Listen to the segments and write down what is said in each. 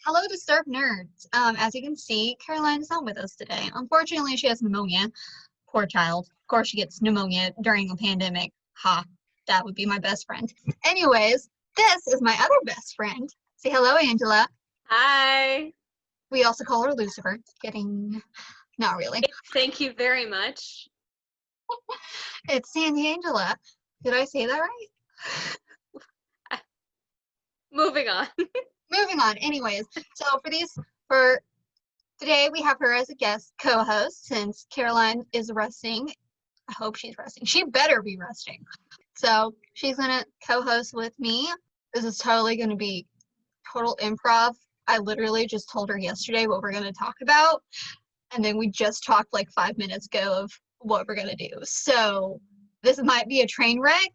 Hello, Disturbed Nerds. As you can see, Caroline is not with us today. Unfortunately, she has pneumonia. Poor child. Of course, she gets pneumonia during a pandemic. Ha, that would be my best friend. Anyways, this is my other best friend. Say hello, Angela. Hi. We also call her Lucifer. Kidding. Not really. Thank you very much. It's Sandy Angela. Did I say that right? Moving on. Moving on. Anyways, so for today, we have her as a guest co-host since Caroline is resting. I hope she's resting. She better be resting. So she's going to co-host with me. This is totally going to be total improv. I literally just told her yesterday what we're going to talk about. And then we just talked like 5 minutes ago of what we're going to do. So this might be a train wreck.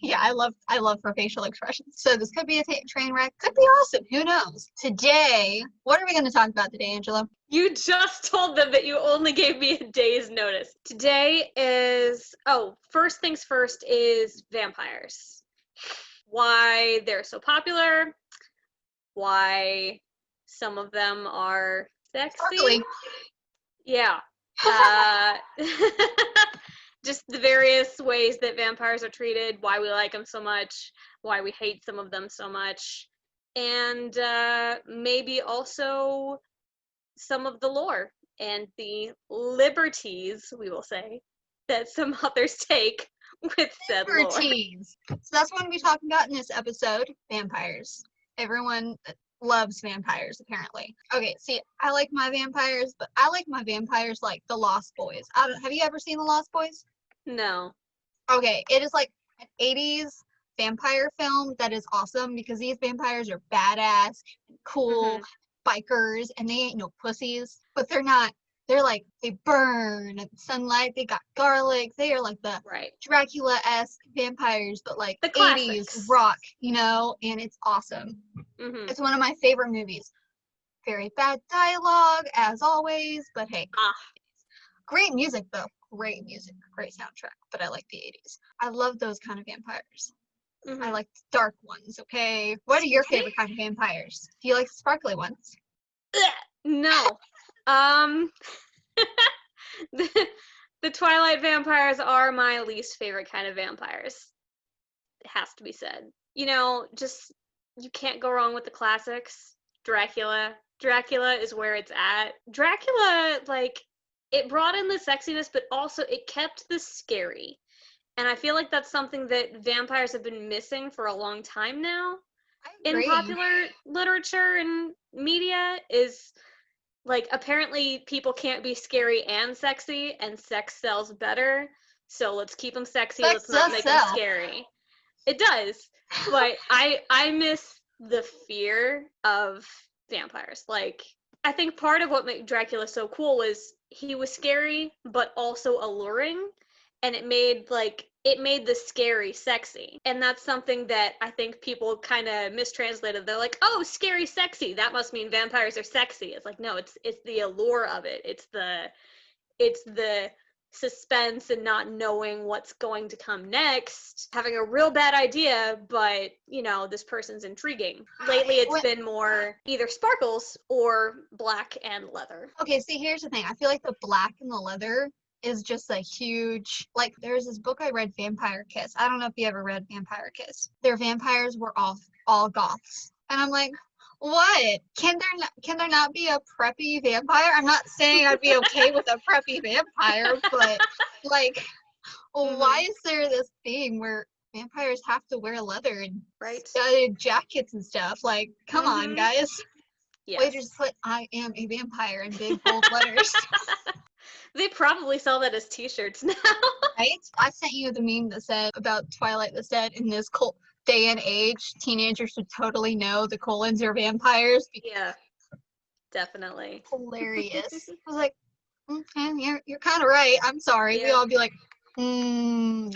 Yeah, I love her facial expressions. So this could be a train wreck. Could be awesome. Who knows? Today, what are we going to talk about today, Angela? You just told them that you only gave me a day's notice. Today is, first things first is vampires. Why they're so popular, why some of them are sexy. Sparkly. Yeah. Just the various ways that vampires are treated, why we like them so much, why we hate some of them so much, and maybe also some of the lore and the liberties, we will say, that some authors take with said lore. Liberties. So that's what we'll be talking about in this episode, vampires. Everyone loves vampires, apparently. Okay, see, I like my vampires, but I like my vampires like the Lost Boys. Have you ever seen the Lost Boys? No. Okay, it is like an 80s vampire film that is awesome because these vampires are badass, cool, bikers, and they ain't no pussies. But they're not. They're like, they burn at sunlight, they got garlic, they are like the Dracula-esque vampires, but like the 80s rock, and it's awesome. It's one of my favorite movies. Very bad dialogue, as always, but hey. Great music, though. Great music. Great soundtrack, but I like the 80s. I love those kind of vampires. I like dark ones, okay? What are your favorite kind of vampires? Do you like the sparkly ones? No. The Twilight vampires are my least favorite kind of vampires. It has to be said. You can't go wrong with the classics. Dracula. Dracula is where it's at. Dracula, it brought in the sexiness, but also it kept the scary. And I feel like that's something that vampires have been missing for a long time now in popular literature and media is, apparently people can't be scary and sexy, and sex sells better. So let's keep them sexy, let's not make them scary. It does. But I miss the fear of vampires. I think part of what made Dracula so cool was he was scary, but also alluring. And it made the scary sexy. And that's something that I think people kind of mistranslated. They're like, oh, scary, sexy. That must mean vampires are sexy. It's like, no, it's the allure of it. It's the suspense and not knowing what's going to come next. Having a real bad idea, but, this person's intriguing. Lately, it's been more either sparkles or black and leather. Okay, see, here's the thing. I feel like the black and the leather is just a huge, there's this book I read, Vampire Kiss. I don't know if you ever read Vampire Kiss. Their vampires were all goths. And I'm like, what? Can there not be a preppy vampire? I'm not saying I'd be okay with a preppy vampire, but why is there this thing where vampires have to wear leather and studded jackets and stuff? Come on, guys. Yes. Wait, just put I am a vampire in big bold letters. They probably sell that as t-shirts now. Right? I sent you the meme that said about Twilight that said in this day and age, teenagers should totally know the Colons are vampires. Yeah, definitely. Hilarious. I was like, okay, you're kind of right. I'm sorry. Yeah. We all be like, no.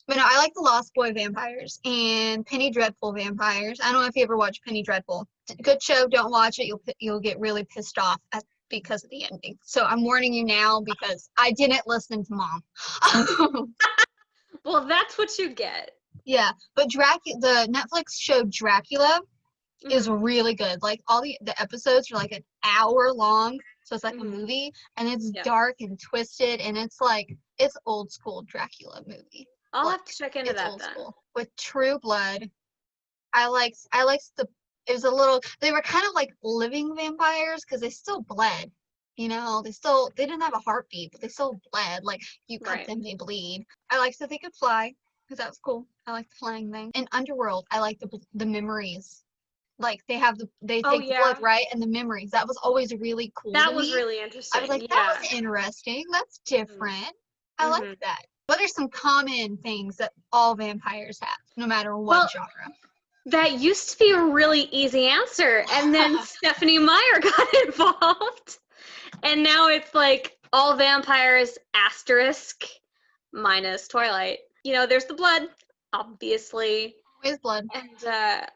But no, I like the Lost Boy vampires and Penny Dreadful vampires. I don't know if you ever watched Penny Dreadful. Good show. Don't watch it. You'll get really pissed off because of the ending. So I'm warning you now because I didn't listen to Mom. Well, that's what you get. Yeah, but the Netflix show Dracula is Mhm. really good. Like all the episodes are like an hour long, so it's like a Mhm. movie, and it's Yeah. dark and twisted, and it's old school Dracula movie. I'll Like have to check into it's that old then. school with True Blood. I liked the it was a little they were kind of like living vampires because they still bled. They didn't have a heartbeat, but they still bled. Like you cut Right. them, they bleed. I liked that they could fly because that was cool. I like the flying thing. In Underworld, I like the memories. Like they Oh take the blood, yeah. right, and the memories. That was always really cool to That was me. really I was interesting. like, that Yeah. was interesting. That's Mhm. different. I like Mhm. that. What are some common things that all vampires have, no matter what Well, genre? that used to be a really easy answer, and then Stephanie Meyer got involved. And now it's like all vampires asterisk minus Twilight. There's the blood, obviously. Always blood. And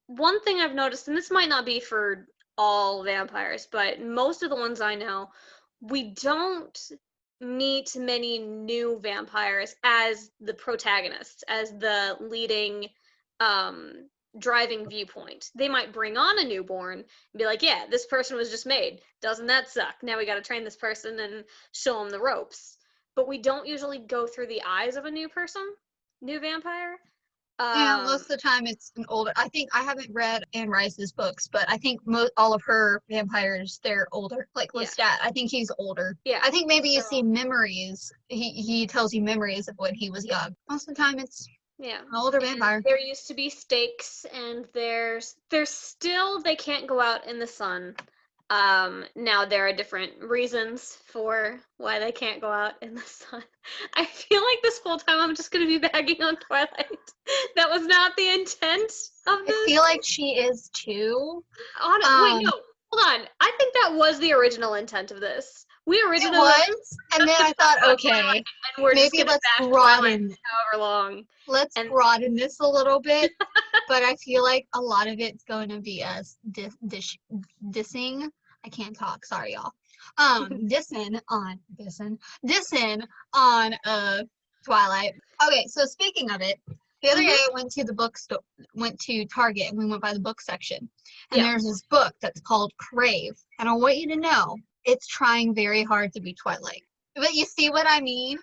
one thing I've noticed, and this might not be for all vampires, but most of the ones I know, we don't meet many new vampires as the protagonists, as the leading driving viewpoint. They might bring on a newborn and be like, yeah, this person was just made. Doesn't that suck? Now we got to train this person and show them the ropes. But we don't usually go through the eyes of a new vampire. Yeah, Um, most of the time it's an older. I think I haven't read Anne Rice's books, but I think all of her vampires they're older. Like yeah, Lestat, I think he's older. yeah. I think maybe you So, see memories. He tells you memories of when he was young. Most of the time it's yeah. an older And vampire. there used to be stakes, and there's still they can't go out in the sun. Now there are different reasons for why they can't go out in the sun. I feel like this whole time I'm just gonna be bagging on Twilight. That was not the intent of I feel this. like she is too. Wait, no, Um, hold on. I think that was the original intent of this. We it originally was, and then just to I talk thought, about Twilight, okay, and we're just maybe gonna let's bash Twilight broaden however long. let's And broaden this a little bit. But I feel like a lot of it's going to be us dissing. I can't talk. Sorry, y'all. Dissing on Twilight. Okay, so speaking of it, the other day Mhm. I went to the bookstore, went to Target, and we went by the book section, and Yeah. there's this book that's called Crave, and I want you to know it's trying very hard to be Twilight. But you see what I mean?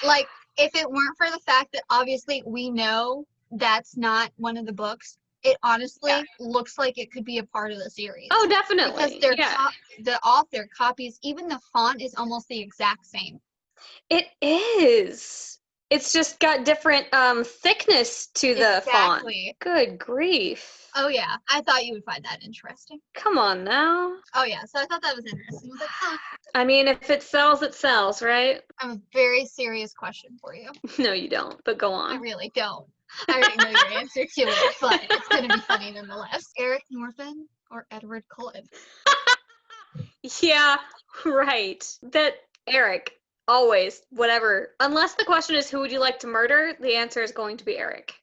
Like, if it weren't for the fact that obviously we know that's not one of the books, it Yeah. honestly looks like it could be a part of the series Oh, because definitely. Yeah. the author copies, even the font is almost the exact same. It is. It's just got different thickness to the font. Exactly. Good grief. Oh yeah, I thought you would find that interesting. Come on now. Oh yeah, so I thought that was interesting. I was like, huh, I mean, if it sells, right? I have a very serious question for you. No, you don't, but go I on. really don't. I already know your answer to it, but it's gonna be funny nonetheless. Eric Northman or Edward Cullen? Yeah, right. That Eric, always, whatever. Unless the question is who would you like to murder, the answer is going to be Eric.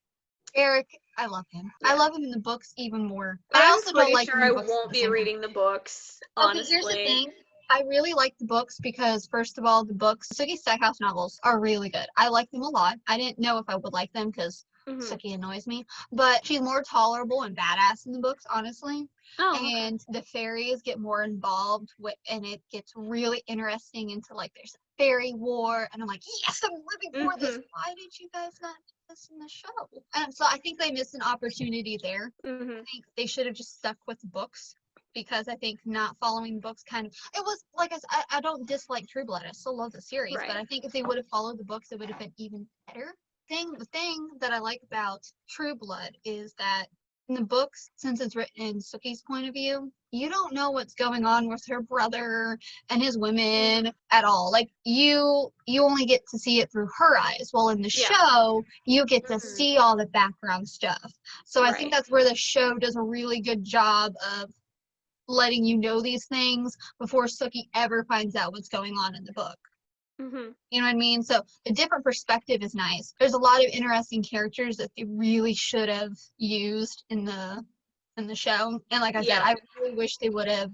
Eric, I love him. I Yeah. love him in the books even more. But I I'm also don't pretty like him sure in I the books at won't the be same time. reading the books, Okay, here's the honestly. thing. I really like the books because, first of all, the books, Sookie Stackhouse novels are really good. I like them a lot. I didn't know if I would like them because Hmm. Sookie annoys me, but she's more tolerable and badass in the books, honestly. Oh, okay. And the fairies get more involved with, and it gets really interesting into like there's a fairy war, and I'm like, yes, I'm living for this. Mhm. Why did you guys not do this in the show? And so I think they missed an opportunity there. I Mhm. think they should have just stuck with the books because I think not following the books kind of it was like I don't dislike True Blood. I still love the series, but Right. I think if they would have followed the books, it would have been even better. The thing that I like about True Blood is that in the books, since it's written in Sookie's point of view, you don't know what's going on with her brother and his Mhm. women at all. Like you only get to see it through her eyes. While in the Yeah. show, you get to Mhm. see all the background stuff. So I think Right. that's where the show does a really good job of letting you know these things before Sookie ever finds out what's going on in the book. Mhm. You know what I mean? So the different perspective is nice. There's a lot of interesting characters that they really should have used in the show. And like I said, Yeah. I really wish they would have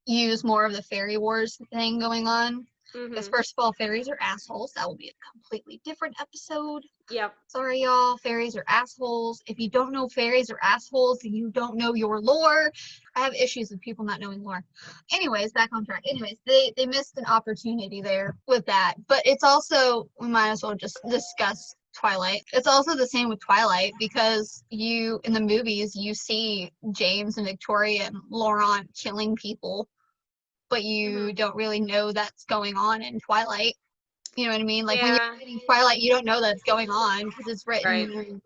used more of the fairy wars thing going on. Because Mhm. first of all, fairies are assholes. That will be a completely different episode. Yep. Sorry, y'all. Fairies are assholes. If you don't know fairies are assholes, then you don't know your lore. I have issues with people not knowing lore. Anyways, back on track. Anyways, they missed an opportunity there with that. But it's also, we might as well just discuss Twilight. It's also the same with Twilight because you, in the movies, you see James and Victoria and Laurent killing people, but you Mhm. don't really know that's going on in Twilight. You know what I mean? Like when Yeah. you're reading Twilight, you don't know that's going on because it's written Right. in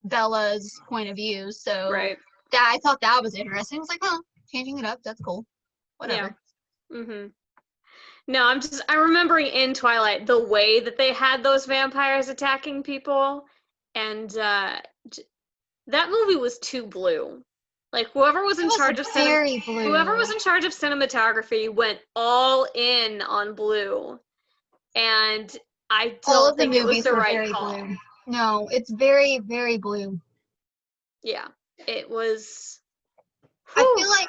Bella's point of view. So Right. that I thought that was interesting. I was like, oh, changing it up, that's cool. Yeah. Whatever. Mhm. No, I'm remembering in Twilight the way that they had those vampires attacking people, and j- that movie was too blue. Like It was very whoever was blue. in charge of cinematography went all in on blue, and I All don't of the think it was movies the were right very call. blue. No, it's very, very blue. Yeah, it was. I Whew. feel like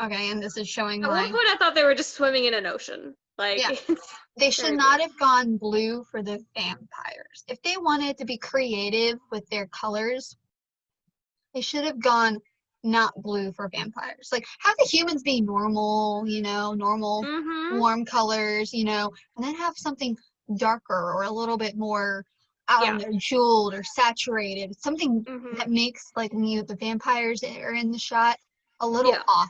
okay, and this is showing At one my point, I thought they were just swimming in an ocean. Like, yeah. it's They should very blue. not have gone blue for the vampires. If they wanted to be creative with their colors, they should have gone not blue for vampires. Like have the humans be normal, normal Mm-hmm. warm colors, and then have something darker or a little bit more, I don't Yeah. know, jeweled or saturated. Something Mm-hmm. that makes like when the vampires are in the shot a little Yeah. off.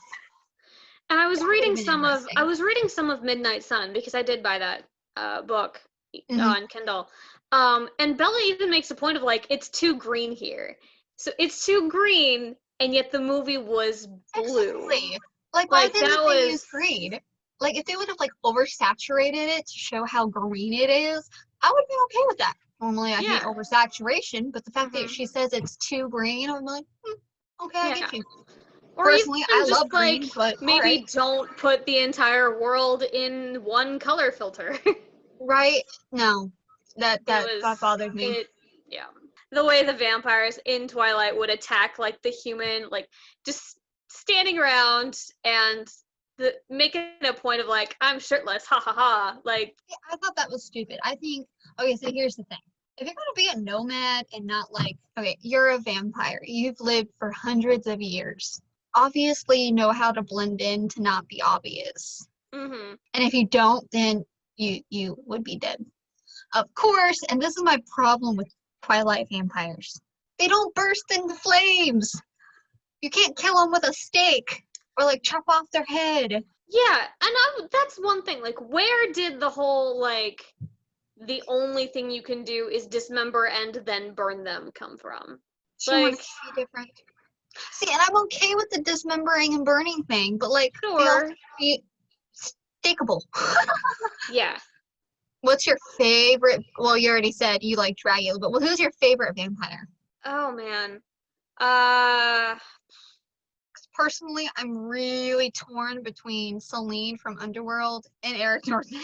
And That would have been I interesting. was reading some of Midnight Sun because I did buy that book Hmm. on Kindle. And Bella even makes a point of like it's too green here. So it's too green and yet the movie was blue. Exactly. Like why Like didn't that they use was green? Like if they would have like oversaturated it to show how green it is, I would have been okay with that. Normally I hate yeah. oversaturation, but the fact that Hmm. she says it's too green, I'm like, okay, I Yeah. get you. Or Personally, I even just love like green, but all right. maybe don't put the entire world in one color filter. Right? No. That It that was that bothered me. it yeah. The way the vampires in Twilight would attack like the human, like just standing around and making a point of like, I'm shirtless, ha ha ha. Like, Yeah, I thought that was stupid. I think okay, so here's the thing. If you're gonna be a nomad and not like okay, you're a vampire. You've lived for hundreds of years. Obviously you know how to blend in to not be obvious. mm-hmm. And if you don't, then you would be dead. Of course, and this is my problem with Twilight vampires. They don't burst into flames. You can't kill them with a stake or like chop off their head. Yeah, and that's one thing. Like, where did the whole like the only thing you can do is dismember and then burn them come from? She wanted Like, to be different. See, and I'm okay with the dismembering and burning thing, but like they also sure, be stakeable. yeah. What's your favorite? Well, you already said you like Dracula, but who's your favorite vampire? Oh man. Uh, Personally, I'm really torn between Celine from Underworld and Eric Northman.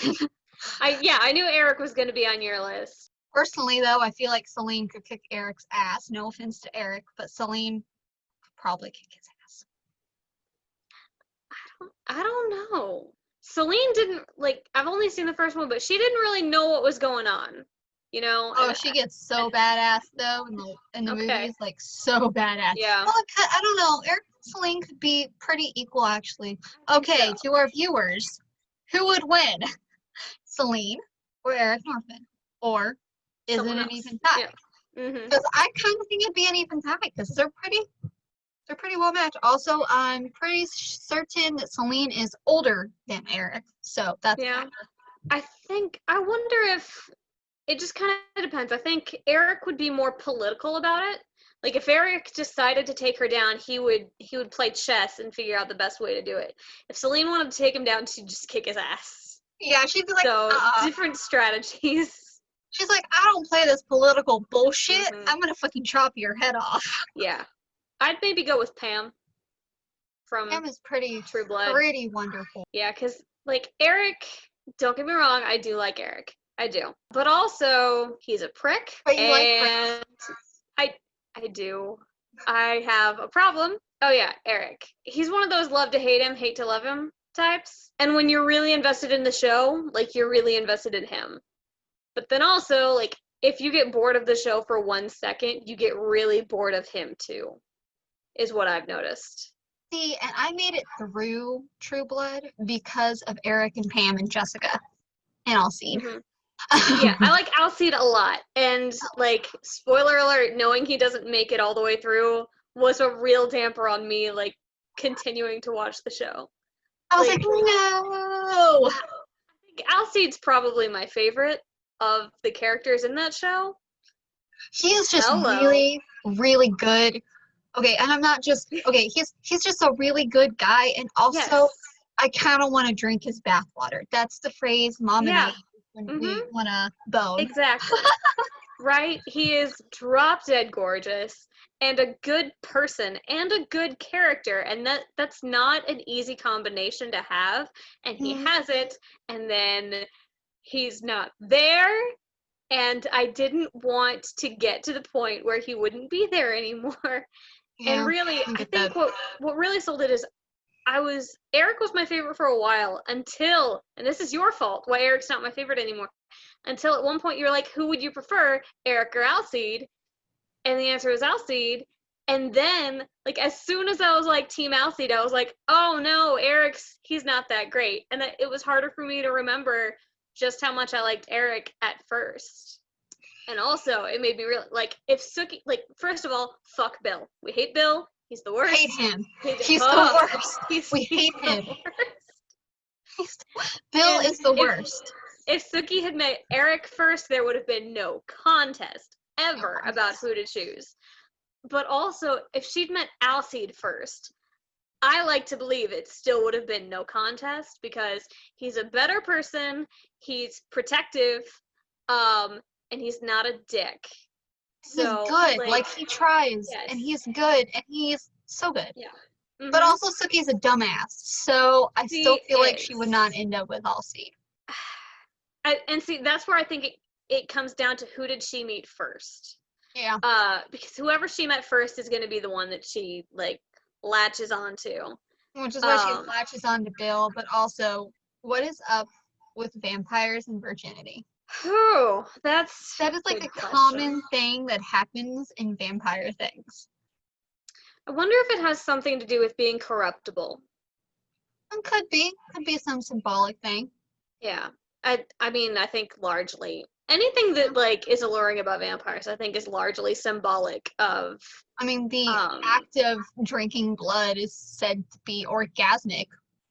I knew Eric was gonna be on your list. Personally, though, I feel like Celine could kick Eric's ass. No offense to Eric, but Celine could probably kick his ass. I don't know. Celine didn't like. I've only seen the first one, but she didn't really know what was going on, you know. Oh, And she gets so badass though in the okay, movies, like so badass. yeah, Well, I don't know. Eric and Celine could be pretty equal, actually. I think so. Okay, to our viewers, who would win, Celine or Eric Northman, or is it Someone an else. even tie? Yeah. Mhm. Because I kind of think it'd be an even tie because they're pretty well matched. Also, I'm pretty certain that Celine is older than Eric, so that's a Yeah. factor. I wonder if it just kind of depends. I think Eric would be more political about it. Like if Eric decided to take her down, he would play chess and figure out the best way to do it. If Celine wanted to take him down, she'd just kick his ass. Yeah, she'd be like, So different strategies. she's like, I don't play this political bullshit. Hmm. I'm gonna fucking chop your head off. Yeah. I'd maybe go with Pam from Pam is pretty, True Blood. pretty wonderful. Yeah, because like Eric, don't get me wrong, I do like Eric. I do. But also he's a prick. But you like And I I do. I have a problem. Oh yeah, Eric. He's one of those love to hate him, hate to love him types. And when you're really invested in the show, like, you're really invested in him. But then also, like, if you get bored of the show for 1 second, you get really bored of him too, is what I've noticed. See, and I made it through True Blood because of Eric and Pam and Jessica and Alcide. Yeah, I like Alcide a lot. And, like, spoiler alert, knowing he doesn't make it all the way through was a real damper on me, like, continuing to watch the show. I was like, no! I think Alcide's probably my favorite of the characters in that show. He is just Hello. really, really good. Okay, and I'm not just okay. He's just a really good guy, and also Yes. I kind of want to drink his bathwater. That's the phrase Mom and I Yeah. use when we want to bone. Exactly. Right? He is drop dead gorgeous and a good person and a good character, and that's not an easy combination to have, and he has it, and then he's not there, and I didn't want to get to the point where he wouldn't be there anymore. Yeah, And really, I think what really sold it is Eric was my favorite for a while until, and this is your fault why Eric's not my favorite anymore, until at one point you're like, who would you prefer, Eric or Alcide? And the answer was Alcide. And then, like, as soon as I was like Team Alcide, I was like, oh no, he's not that great. And it was harder for me to remember just how much I liked Eric at first. And also, it made me real, like, if Sookie, like, first of all, fuck Bill. We hate Bill. He's the worst. hate him. He's the worst. We hate him. Bill is the worst. If Sookie had met Eric first, there would have been no contest ever about who to choose. But also, if she'd met Alcide first, I like to believe it still would have been no contest because he's a better person, he's protective, and he's not a dick. He's good. Like he tries, yes. and he's good, and he's so good. Yeah. But also, Sookie's a dumbass, so I still feel like she would not end up with Alcide. And see, that's where I think it comes down to who did she meet first. Yeah. Because whoever she met first is going to be the one that she, like, latches onto. Which is why she latches on to Bill, but also, what is up with vampires and virginity? That is like a common thing that happens in vampire things. I wonder if it has something to do with being corruptible. It could be some symbolic thing. Yeah. I mean, I think largely anything that, like, is alluring about vampires, I think, is largely symbolic of. I mean, the act of drinking blood is said to be orgasmic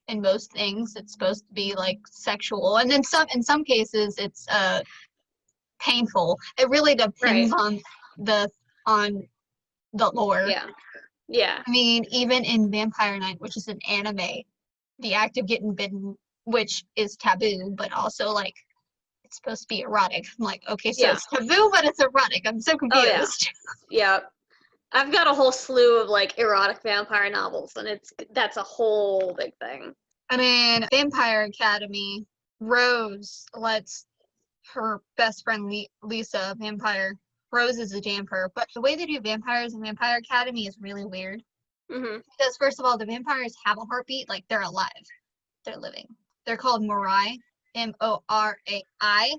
in most things. It's supposed to be like sexual, and then in some cases it's painful. It really depends on the lore. Yeah. I mean, even in Vampire Night, which is an anime, the act of getting bitten, which is taboo, but also, like, it's supposed to be erotic. I'm like, okay, so it's taboo, but it's erotic. I'm so confused. Yeah. I've got a whole slew of, like, erotic vampire novels, and that's a whole big thing. I mean, Vampire Academy, Rose lets her best friend Lisa, vampire, Rose is a damper, but the way they do vampires in Vampire Academy is really weird. Because first of all, the vampires have a heartbeat, like they're alive. They're living. They're called Morai, Morai.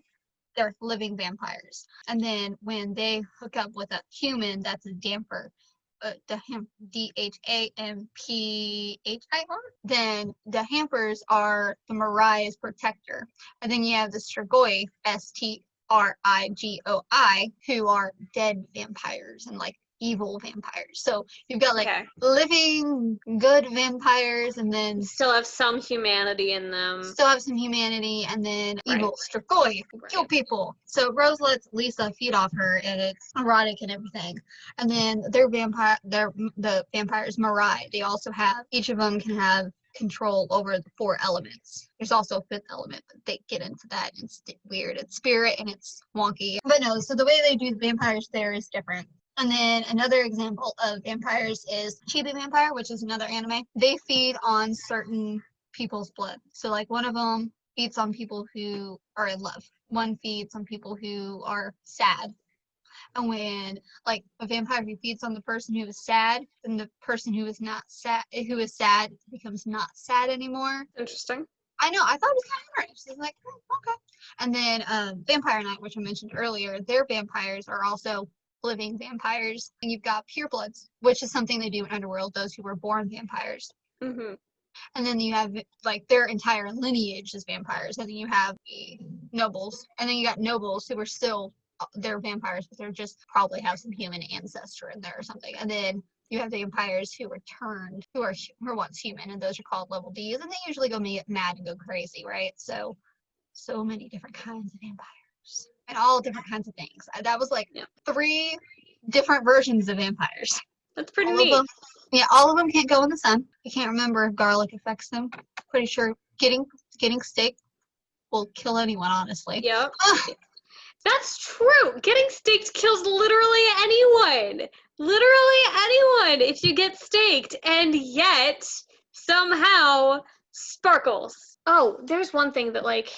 They're living vampires. And then when they hook up with a human, that's a damper. Dhampir. Then the Hampers are the Morai's protector. And then you have the Strigoi, Strigoi, who are dead vampires and like evil vampires. So you've got like living good vampires, and then still have some humanity in them. And then evil Strigoi kill people. So Rose lets Lisa feed off her, and it's erotic and everything. And then the vampires Morai. They also have, each of them can have control over the 4 elements. There's also a 5th element, but they get into that. It's weird. It's spirit and it's wonky. But no, so the way they do the vampires there is different. And then another example of vampires is Chibi Vampire, which is another anime. They feed on certain people's blood. So like one of them feeds on people who are in love. One feeds on people who are sad. And when like a vampire who feeds on the person who is sad, then the person who is sad becomes not sad anymore. Interesting. I know, I thought it was kind of interesting. Like, okay. And then Vampire Night, which I mentioned earlier, their vampires are also living vampires. And you've got purebloods, which is something they do in Underworld, those who were born vampires. Mm-hmm. And then you have like their entire lineage is vampires. And then you have the nobles. And then you got nobles who are still they're vampires, but they're just probably have some human ancestor in there or something. And then you have vampires who are turned, who are once human, and those are called level Ds, and they usually go mad and go crazy, right? So many different kinds of vampires, and all different kinds of things. That was like 3 different versions of vampires. That's pretty all neat. Of them, yeah, all of them can't go in the sun. I can't remember if garlic affects them. Pretty sure getting staked will kill anyone, honestly. Yep. That's true. Getting staked kills literally anyone. Literally anyone if you get staked, and yet somehow sparkles. Oh, there's one thing that like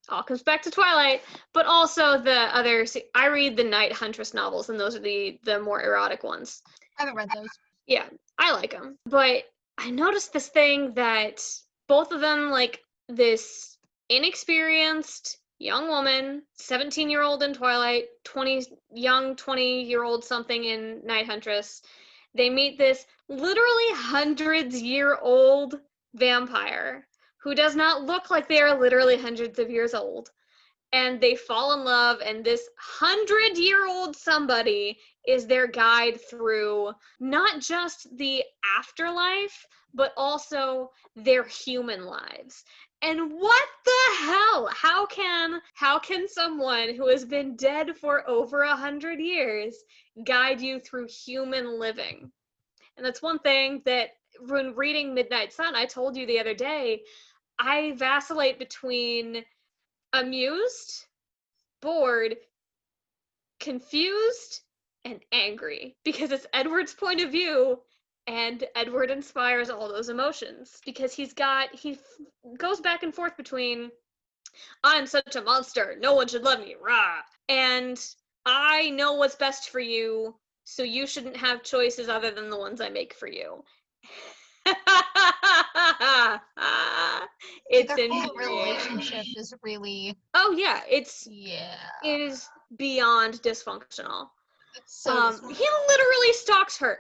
all comes back to Twilight, but also the others. I read the Night Huntress novels, and those are the more erotic ones. I haven't read those. Yeah, I like them. But I noticed this thing that both of them, like this inexperienced young woman, 17-year-old in Twilight, 20-year-old something in Night Huntress, they meet this literally hundreds-year-old vampire who does not look like they are literally hundreds of years old. And they fall in love, and this 100-year-old somebody is their guide through not just the afterlife, but also their human lives. And what the hell? How can someone who has been dead for over 100 years guide you through human living? And that's one thing that when reading Midnight Sun, I told you the other day, I vacillate between amused, bored, confused, and angry, because it's Edward's point of view, and Edward inspires all those emotions, because he goes back and forth between, I'm such a monster, no one should love me, rah, and I know what's best for you, so you shouldn't have choices other than the ones I make for you. It's their whole relationship is really it is beyond dysfunctional. It's so He literally stalks her,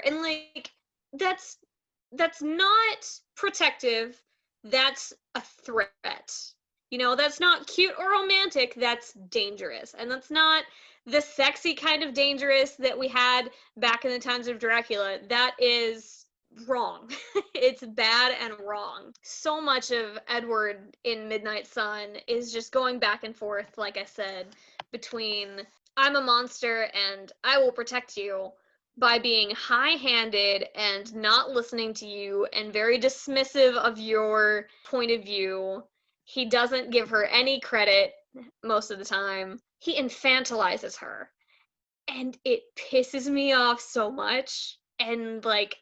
and like that's not protective, that's a threat. You know, that's not cute or romantic, that's dangerous. And that's not the sexy kind of dangerous that we had back in the times of Dracula. That is wrong. It's bad and wrong. So much of Edward in Midnight Sun is just going back and forth, like I said, between I'm a monster and I will protect you, by being high-handed and not listening to you and very dismissive of your point of view. He doesn't give her any credit most of the time. He infantilizes her. And it pisses me off so much. And like,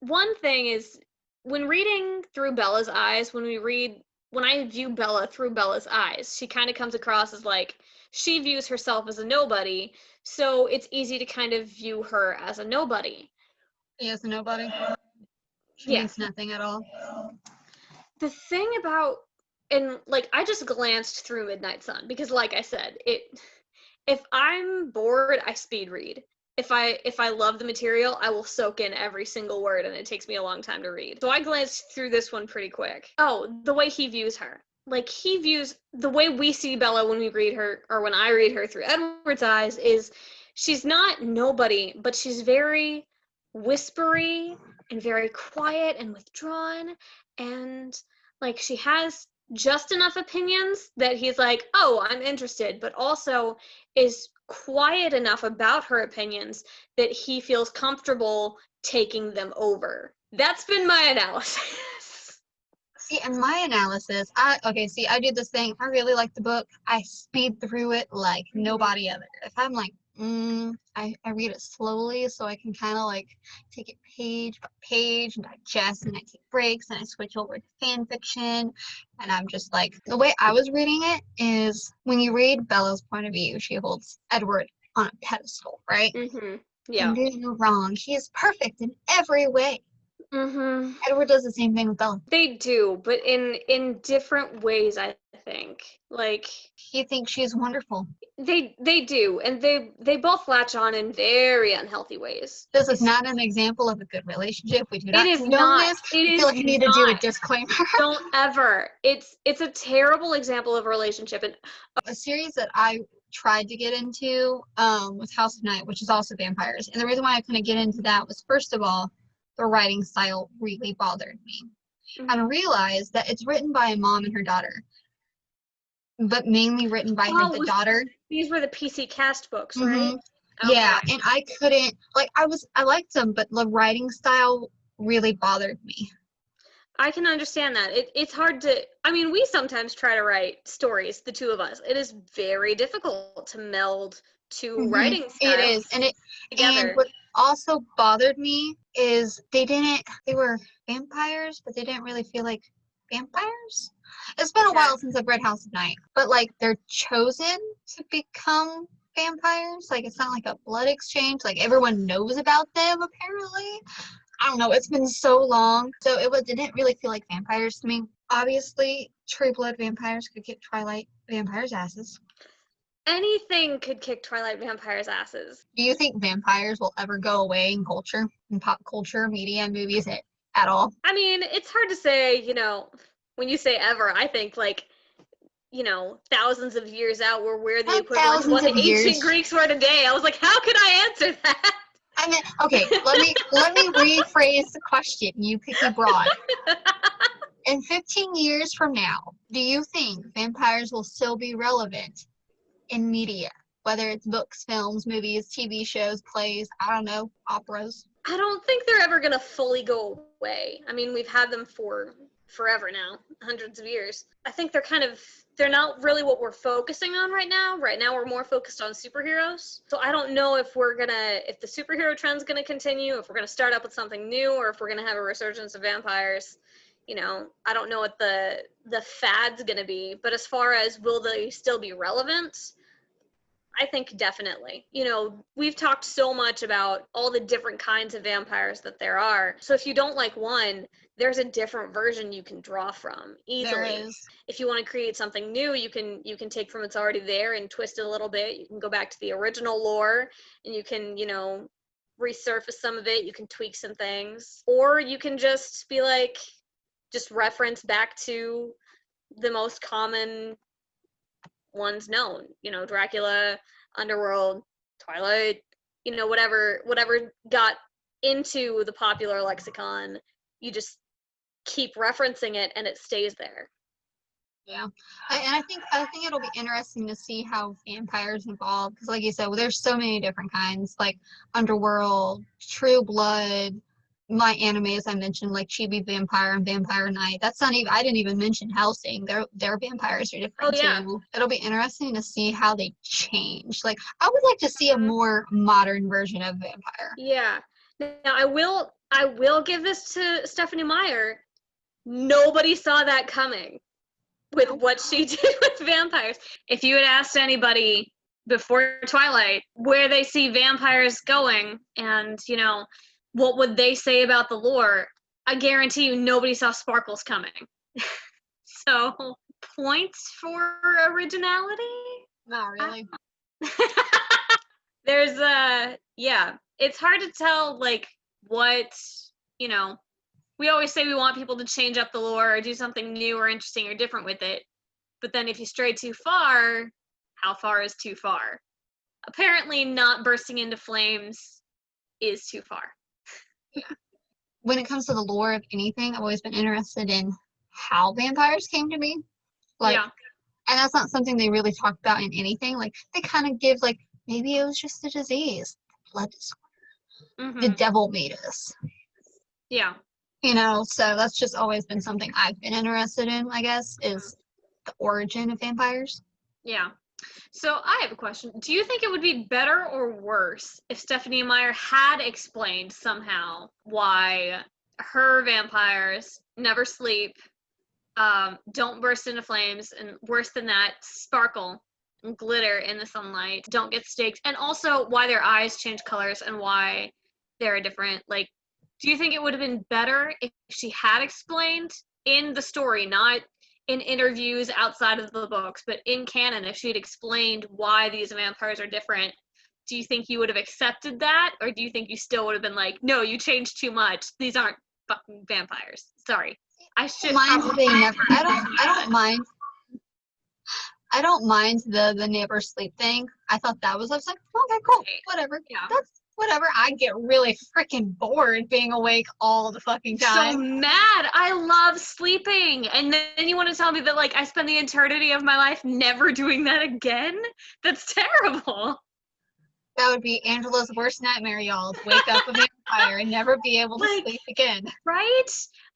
one thing is, when reading through Bella's eyes, when I view Bella through Bella's eyes, she kind of comes across as like, she views herself as a nobody, so it's easy to kind of view her as a nobody. He is a nobody. She means nothing at all. The thing about, and like, I just glanced through Midnight Sun because, like I said, if I'm bored, I speed read. If I love the material, I will soak in every single word, and it takes me a long time to read. So I glanced through this one pretty quick. Oh, the way he views her. Like, he views the way we see Bella when we read her, or when I read her through Edward's eyes, is she's not nobody, but she's very whispery and very quiet and withdrawn, and like, she has just enough opinions that he's like, oh, I'm interested, but also is quiet enough about her opinions that he feels comfortable taking them over. That's been my analysis. See, and my analysis, I do this thing. I really like the book. I speed through it like nobody other. If I'm like, I read it slowly so I can kind of like take it page by page and digest, and I take breaks and I switch over to fan fiction. And I'm just like, the way I was reading it is when you read Bella's point of view, she holds Edward on a pedestal, right? Yeah. And do you wrong. He is perfect in every way. Mm-hmm. Edward does the same thing with Bella. They do, but in different ways, I think. Like, He thinks she's wonderful. they do, and they both latch on in very unhealthy ways. This is not an example of a good relationship. We do It not is condone not. this. It I feel is like I need to do a not. disclaimer. Don't ever. It's a terrible example of a relationship, and A series that I tried to get into was House of Night, which is also vampires. And the reason why I couldn't get into that was, first of all, the writing style really bothered me. And I realized that it's written by a mom and her daughter, but mainly written by the daughter. These were the PC cast books, right? Yeah, and I couldn't, like, I liked them, but the writing style really bothered me. I can understand that. It's hard to, I mean, we sometimes try to write stories, the two of us. It is very difficult to meld two writing styles. It is, and together. And what also bothered me is they were vampires, but they didn't really feel like vampires. It's been a while since I've read House of Night, but like they're chosen to become vampires. Like it's not like a blood exchange. Like everyone knows about them apparently. I don't know. It's been so long, so it didn't really feel like vampires to me. Obviously, True Blood vampires could kick Twilight vampires' asses. Anything could kick Twilight vampires' asses. Do you think vampires will ever go away in culture, in pop culture, media, and movies at all? I mean, it's hard to say, when you say ever, I think like, thousands of years out, we're the equivalent of what the ancient Greeks were today. I was like, how could I answer that? I mean, okay, let me rephrase the question. You pick a broad. In 15 years from now, do you think vampires will still be relevant in media? Whether it's books, films, movies, TV shows, plays, I don't know, operas? I don't think they're ever going to fully go away. I mean, we've had them for forever now, hundreds of years. I think they're not really what we're focusing on right now. Right now, we're more focused on superheroes. So I don't know if if the superhero trend's going to continue, if we're going to start up with something new, or if we're going to have a resurgence of vampires. I don't know what the fad's going to be. But as far as will they still be relevant, I think definitely. We've talked so much about all the different kinds of vampires that there are. So if you don't like one, there's a different version you can draw from easily. There is. If you want to create something new, you can take from what's already there and twist it a little bit. You can go back to the original lore and you can, resurface some of it. You can tweak some things. Or you can just be like, just reference back to the most common ones known, Dracula, Underworld, Twilight, whatever got into the popular lexicon, you just keep referencing it and it stays there. Yeah, and I think it'll be interesting to see how vampires evolve because, like you said, there's so many different kinds, like Underworld, True Blood. My animes I mentioned, like Chibi Vampire and Vampire Knight. That's not even. I didn't even mention Hellsing. Their vampires are different too. It'll be interesting to see how they change. Like I would like to see a more modern version of vampire. Yeah. Now I will give this to Stephanie Meyer. Nobody saw that coming with what she did with vampires. If you had asked anybody before Twilight where they see vampires going and, what would they say about the lore, I guarantee you nobody saw Sparkles coming. So, points for originality? Not really. There's it's hard to tell, like, what, we always say we want people to change up the lore or do something new or interesting or different with it. But then if you stray too far, how far is too far? Apparently not bursting into flames is too far. Yeah. When it comes to the lore of anything, I've always been interested in how vampires came to be. Like, and that's not something they really talk about in anything. Like, they kind of give, like, maybe it was just a disease, blood disorder. The devil made us. Yeah. So that's just always been something I've been interested in, I guess, is the origin of vampires. Yeah. So I have a question. Do you think it would be better or worse if Stephanie Meyer had explained somehow why her vampires never sleep, don't burst into flames, and worse than that, sparkle and glitter in the sunlight, don't get staked, and also why their eyes change colors and why they're different? Like, do you think it would have been better if she had explained in the story, not in interviews outside of the books, but in canon, if she had explained why these vampires are different? Do you think you would have accepted that, or do you think you still would have been like, no, you changed too much, these aren't fucking vampires? Sorry, I should Mine's probably they never. I don't mind the never sleep thing. I thought that was. I was like, okay, cool, Okay. whatever. Yeah. That's whatever. I get really freaking bored being awake all the fucking So time. mad. I love sleeping. And then you want to tell me that, like, I spend the eternity of my life never doing that again? That's terrible. That would be Angela's worst nightmare, y'all. To wake up a vampire and never be able to Like, sleep again. right?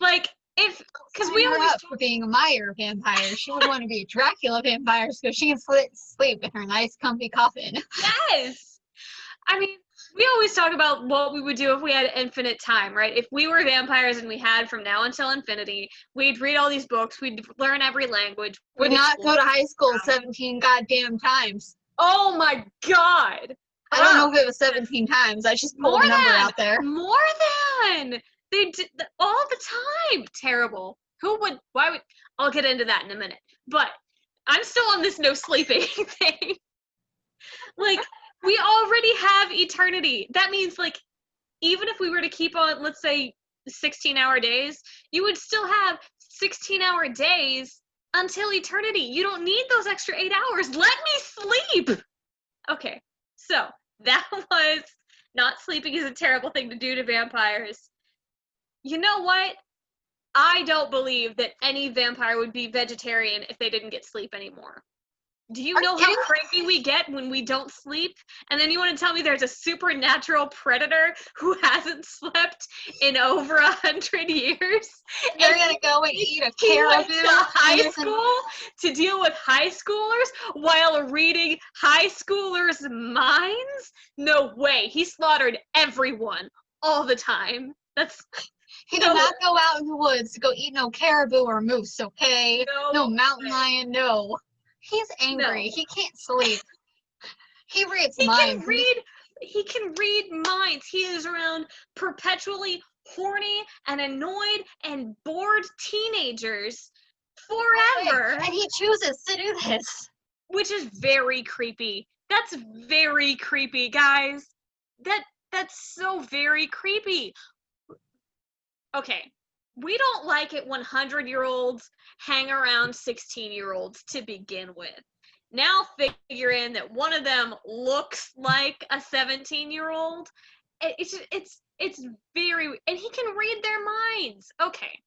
Like, because we Sign her always up for being a Meyer vampire. She would want to be a Dracula vampire so she can sleep in her nice, comfy coffin. yes. I mean, we always talk about what we would do if we had infinite time, right? If we were vampires and we had from now until infinity, we'd read all these books, we'd learn every language. Would not go to high school 17 goddamn times. Oh my god! I don't know if it was 17 times. I just pulled a number out there. More than! They did all the time. Terrible. Why would, I'll get into that in a minute. But I'm still on this no sleeping thing. Like, we already have eternity. That means, like, even if we were to keep on, let's say, 16-hour days, you would still have 16-hour days until eternity. You don't need those extra 8 hours. Let me sleep! Okay, so that was not sleeping is a terrible thing to do to vampires. You know what? I don't believe that any vampire would be vegetarian if they didn't get sleep anymore. Do you know how cranky we get when we don't sleep? And then you want to tell me there's a supernatural predator who hasn't slept in over 100 years? They're gonna go and eat a He went caribou. to high school to deal with high schoolers while reading high schoolers' minds? No way. He slaughtered everyone all the time. He did not go out in the woods to go eat no caribou or moose, okay? No mountain lion, no. He's angry. No. He can't sleep. He reads He minds. He can read minds. He is around perpetually horny and annoyed and bored teenagers forever. And he chooses to do this. Which is very creepy. That's very creepy, guys. That's so very creepy. Okay, we don't like it when 100-year-olds hang around 16-year-olds to begin with. Now figure in that one of them looks like a 17-year-old. It's very, and he can read their minds. Okay,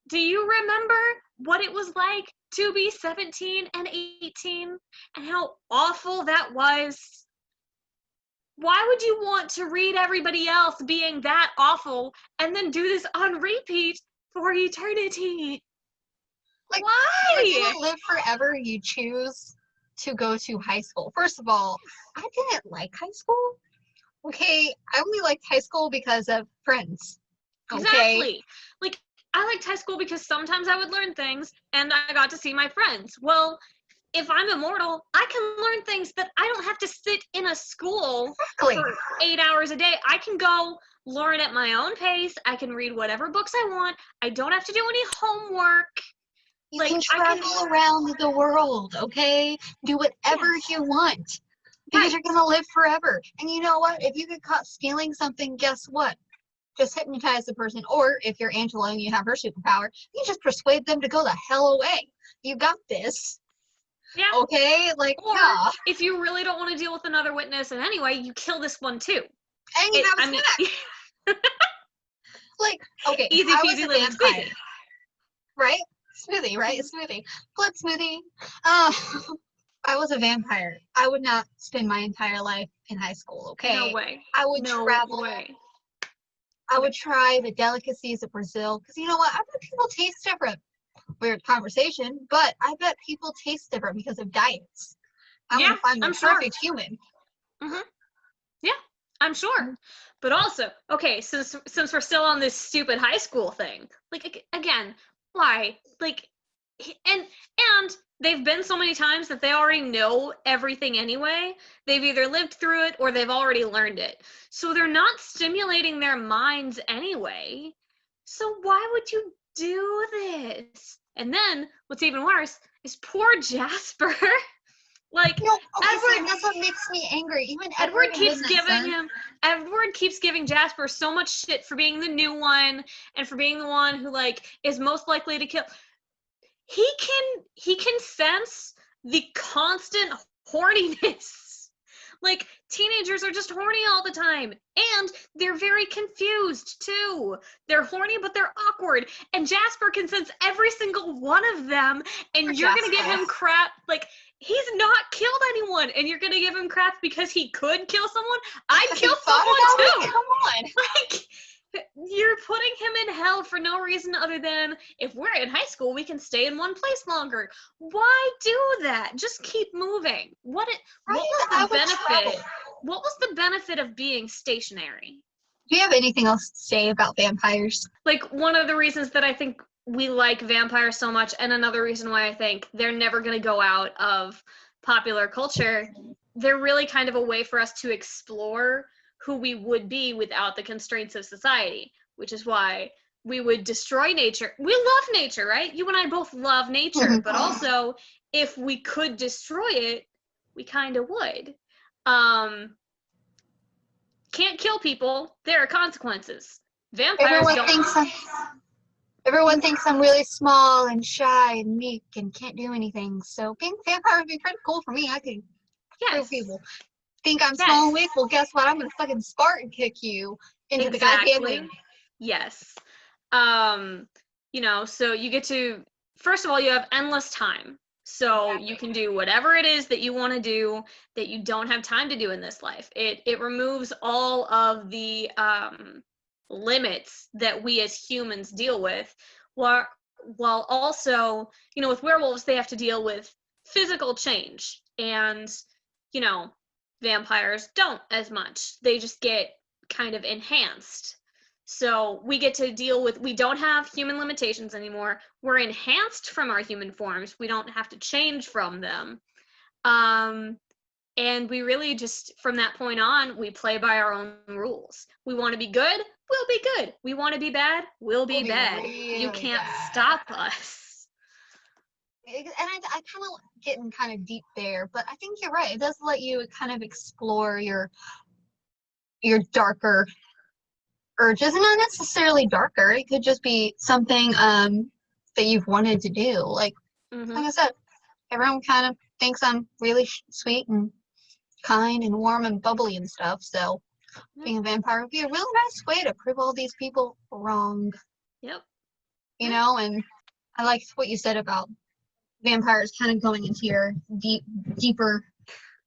do you remember what it was like to be 17 and 18 and how awful that was? Why would you want to read everybody else being that awful and then do this on repeat for eternity? Like, why? If you don't live forever, you choose to go to high school. First of all, I didn't like high school. Okay, I only liked high school because of friends. Okay? Exactly. Like, I liked high school because sometimes I would learn things and I got to see my friends. Well, if I'm immortal, I can learn things that I don't have to sit in a school for 8 hours a day. I can go learn at my own pace. I can read whatever books I want. I don't have to do any homework. You can travel around the world, okay? Do whatever you want. Because you're going to live forever. And you know what? If you get caught stealing something, guess what? Just hypnotize the person. Or if you're Angela and you have her superpower, you just persuade them to go the hell away. You got this. Yeah. Okay? Like, or yeah. If you really don't want to deal with another witness, and anyway, you kill this one too. And you have a snack. Like, okay, easy peasy lemon squeezy. Right? Smoothie, right? Smoothie. Blood smoothie. I was a vampire. I would not spend my entire life in high school, okay? No way. I would travel. Way. I would try the delicacies of Brazil. Because you know what? I bet people taste different. Weird conversation, but I bet people taste different because of diets. I want to find the I'm sure. perfect human. Mm-hmm. Yeah, I'm sure. But also, okay, since we're still on this stupid high school thing, like again, why? Like, and they've been so many times that they already know everything anyway. They've either lived through it or they've already learned it. So they're not stimulating their minds anyway. So why would you do this? And then what's even worse is poor Jasper. Like, No, okay, see, Edward that's what makes me angry. Even Edward even keeps in that giving sense, him Edward keeps giving Jasper so much shit for being the new one and for being the one who like is most likely to kill. He can sense the constant horniness. Like teenagers are just horny all the time and they're very confused too. They're horny but they're awkward and Jasper can sense every single one of them and Poor you're going to give Jasper. him crap like he's not killed anyone and you're going to give him crap because he could kill someone. I'd have kill you thought about someone it? too. Come on. Like you're putting him in hell for no reason other than if we're in high school we can stay in one place longer. Why do that? Just keep moving. What was I the would benefit? travel. What was the benefit of being stationary? Do you have anything else to say about vampires? Like one of the reasons that I think we like vampires so much and another reason why I think they're never going to go out of popular culture, they're really kind of a way for us to explore who we would be without the constraints of society, which is why we would destroy nature. We love nature, right? You and I both love nature, but also if we could destroy it, we kind of would. Can't kill people. There are consequences. Vampires Everyone thinks I'm really small and shy and meek and can't do anything. So being a vampire would be pretty cool for me. I could kill people. Think I'm small and weak? Well, guess what? I'm gonna fucking Spartan kick you into the goddamn ring. Yes. So you get to first of all you have endless time. So you can do whatever it is that you want to do that you don't have time to do in this life. It removes all of the limits that we as humans deal with, while also, with werewolves they have to deal with physical change and, vampires don't as much. They just get kind of enhanced. So we get to deal with, we don't have human limitations anymore. We're enhanced from our human forms. We don't have to change from them. And we really just, from that point on, we play by our own rules. We want to be good, we'll be good. We want to be bad, we'll be bad. Really You can't bad. stop us. And I kind of getting kind of deep there, but I think you're right. It does let you kind of explore your darker urges, and not necessarily darker. It could just be something that you've wanted to do. Like I said, everyone kind of thinks I'm really sweet and kind and warm and bubbly and stuff. So being a vampire would be a really nice way to prove all these people wrong. Yep. And I liked what you said about vampires kind of going into your deeper,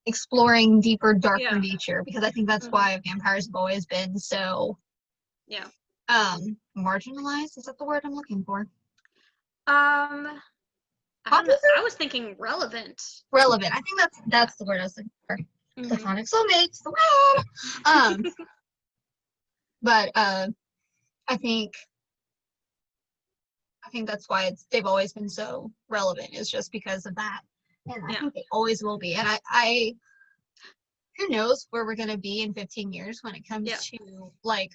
exploring deeper, darker nature, because I think that's why vampires have always been so marginalized. Is that the word I'm looking for? I was thinking relevant. Relevant. I think that's the word I was looking for. Platonic soulmates, the word. But I think that's why they've always been so relevant, is just because of that. And I think they always will be. And I who knows where we're gonna be in 15 years when it comes to like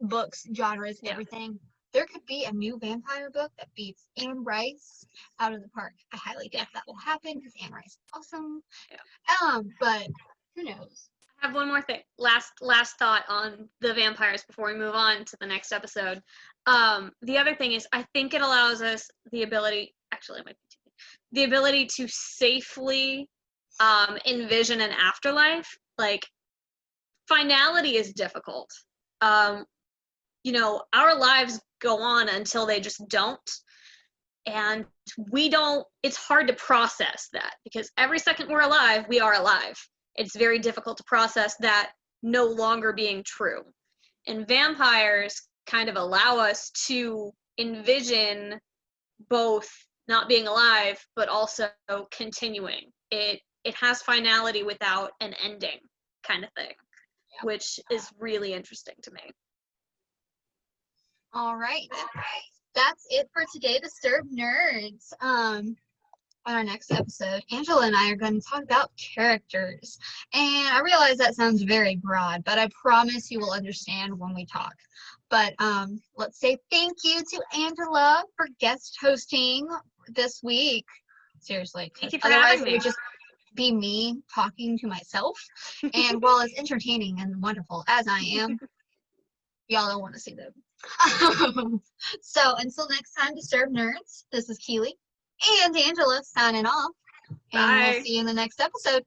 books, genres, everything. There could be a new vampire book that beats Anne Rice out of the park. I highly doubt that will happen because Anne Rice is awesome. But who knows? I have one more thing. Last thought on the vampires before we move on to the next episode. The other thing is I think it allows us the ability, actually it might be too big, the ability to safely envision an afterlife. Like finality is difficult. Our lives go on until they just don't. And it's hard to process that because every second we're alive, we are alive. It's very difficult to process that no longer being true. And vampires kind of allow us to envision both not being alive, but also continuing. It has finality without an ending kind of thing, which is really interesting to me. All right. That's it for today, Disturbed Nerds. On our next episode, Angela and I are going to talk about characters. And I realize that sounds very broad, but I promise you will understand when we talk. But let's say thank you to Angela for guest hosting this week. Seriously. Thank you for Otherwise, having it me. would just be me talking to myself. And while as entertaining and wonderful as I am, y'all don't want to see them. So until next time, Disturbed Nerds, this is Keely and Angela signing off. And Bye. we'll see you in the next episode.